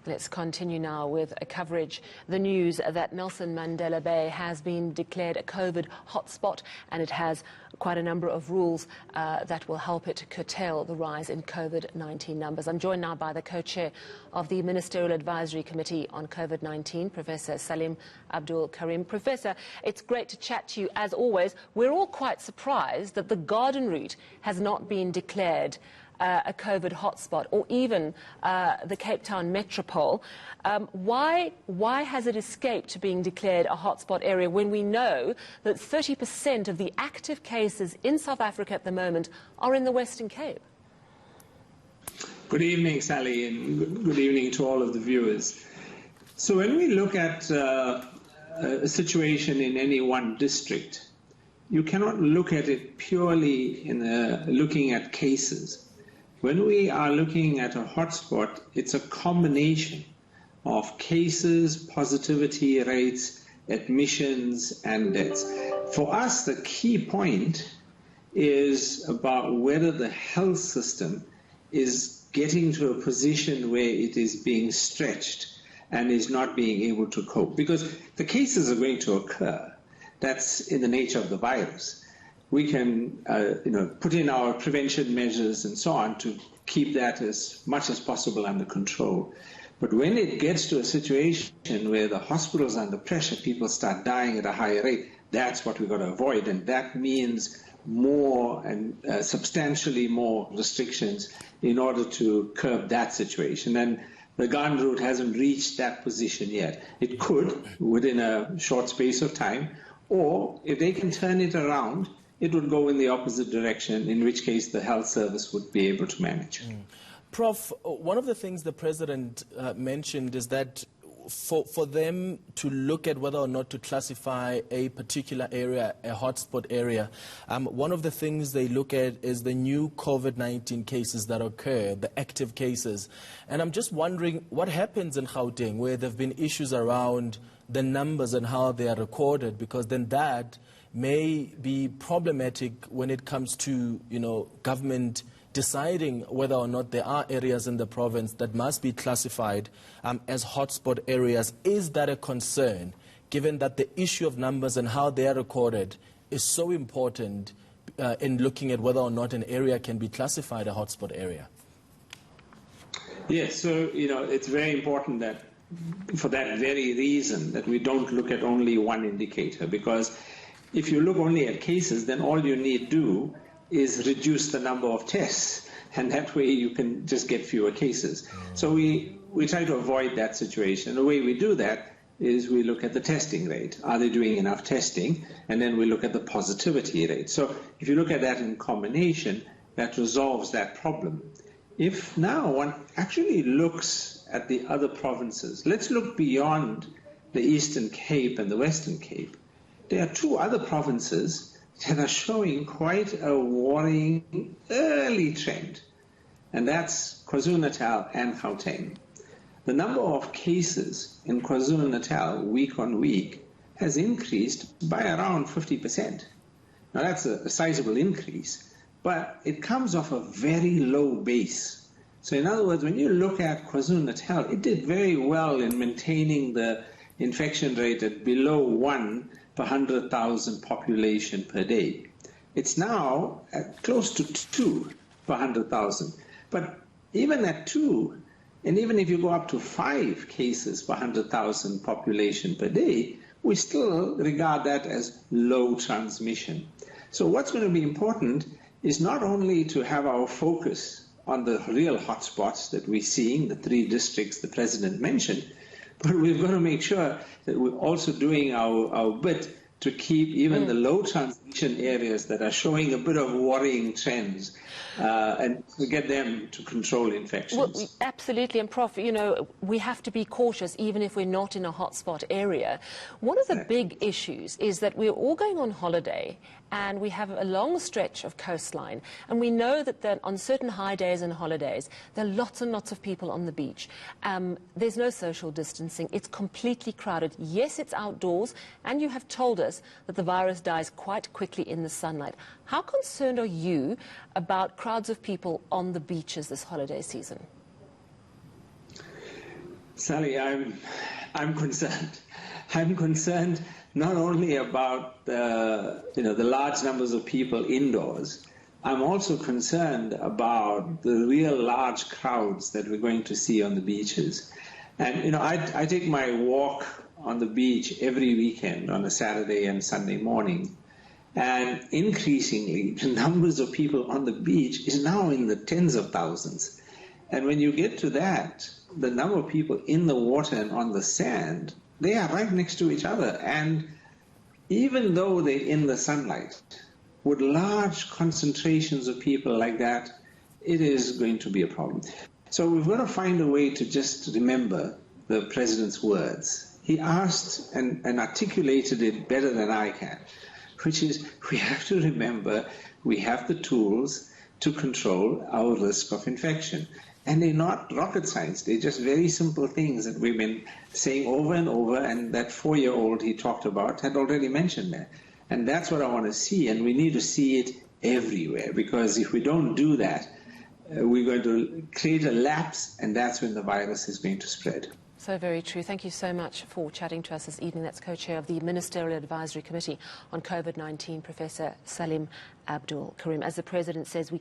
Let's continue now with a coverage. The news that Nelson Mandela Bay has been declared a COVID hotspot, and it has quite a number of rules that will help it curtail the rise in COVID-19 numbers. I'm joined now by the co-chair of the Ministerial Advisory Committee on COVID-19, Professor Salim Abdool Karim. Professor, it's great to chat to you as always. We're all quite surprised that the Garden route has not been declared a COVID hotspot, or even the Cape Town metropole. Why has it escaped being declared a hotspot area when we know that 30% of the active cases in South Africa at the moment are in the Western Cape? Good evening, Sally, and good evening to all of the viewers. So when we look at a situation in any one district, you cannot look at it purely in looking at cases. When we are looking at a hotspot, it's a combination of cases, positivity rates, admissions, and deaths. For us, the key point is about whether the health system is getting to a position where it is being stretched and is not being able to cope. Because the cases are going to occur. That's in the nature of the virus. We can put in our prevention measures and so on to keep that as much as possible under control. But when it gets to a situation where the hospitals are under pressure, people start dying at a higher rate, that's what we've got to avoid. And that means more and substantially more restrictions in order to curb that situation. And the Garden route hasn't reached that position yet. It could within a short space of time, or if they can turn it around, it would go in the opposite direction, in which case the health service would be able to manage. Prof, one of the things the President mentioned is that for them to look at whether or not to classify a particular area, a hotspot area, one of the things they look at is the new COVID-19 cases that occur, the active cases. And I'm just wondering what happens in Gauteng, where there have been issues around the numbers and how they are recorded, because then that may be problematic when it comes to, government deciding whether or not there are areas in the province that must be classified as hotspot areas. Is that a concern, given that the issue of numbers and how they are recorded is so important in looking at whether or not an area can be classified a hotspot area? Yes, so, it's very important that for that very reason that we don't look at only one indicator, because if you look only at cases, then all you need do is reduce the number of tests, and that way you can just get fewer cases. So we try to avoid that situation. The way we do that is we look at the testing rate. Are they doing enough testing? And then we look at the positivity rate. So if you look at that in combination, that resolves that problem. If now one actually looks at the other provinces, let's look beyond the Eastern Cape and the Western Cape. There are two other provinces that are showing quite a worrying early trend, and that's KwaZulu-Natal and Gauteng. The number of cases in KwaZulu-Natal week on week has increased by around 50%. Now that's a sizable increase, but it comes off a very low base. So in other words, when you look at KwaZulu-Natal, it did very well in maintaining the infection rate at below 1 per 100,000 population per day. It's now at close to 2 per 100,000. But even at 2, and even if you go up to 5 cases per 100,000 population per day, we still regard that as low transmission. So what's going to be important is not only to have our focus on the real hotspots that we're seeing, the 3 districts the President mentioned, but we've got to make sure that we're also doing our bit to keep even the low transmission areas that are showing a bit of worrying trends and to get them to control infections. Well, absolutely. And Prof, we have to be cautious even if we're not in a hotspot area. One of the big issues is that we're all going on holiday and we have a long stretch of coastline, and we know that on certain high days and holidays there are lots and lots of people on the beach. There's no social distancing. It's completely crowded. Yes, it's outdoors, and you have told us that the virus dies quite quickly in the sunlight. How concerned are you about crowds of people on the beaches this holiday season? Sally, I'm concerned. I'm concerned not only about the large numbers of people indoors. I'm also concerned about the real large crowds that we're going to see on the beaches. And I take my walk on the beach every weekend on a Saturday and Sunday morning. And increasingly, the numbers of people on the beach is now in the tens of thousands. And when you get to that, the number of people in the water and on the sand, they are right next to each other. And even though they're in the sunlight, with large concentrations of people like that, it is going to be a problem. So we've got to find a way to just remember the president's words. He asked and articulated it better than I can, which is we have to remember we have the tools to control our risk of infection. And they're not rocket science. They're just very simple things that we've been saying over and over, and that 4-year-old he talked about had already mentioned that. And that's what I want to see, and we need to see it everywhere, because if we don't do that, we're going to create a lapse, and that's when the virus is going to spread. So very true. Thank you so much for chatting to us this evening. That's co-chair of the Ministerial Advisory Committee on COVID-19, Professor Salim Abdool Karim. As the President says, we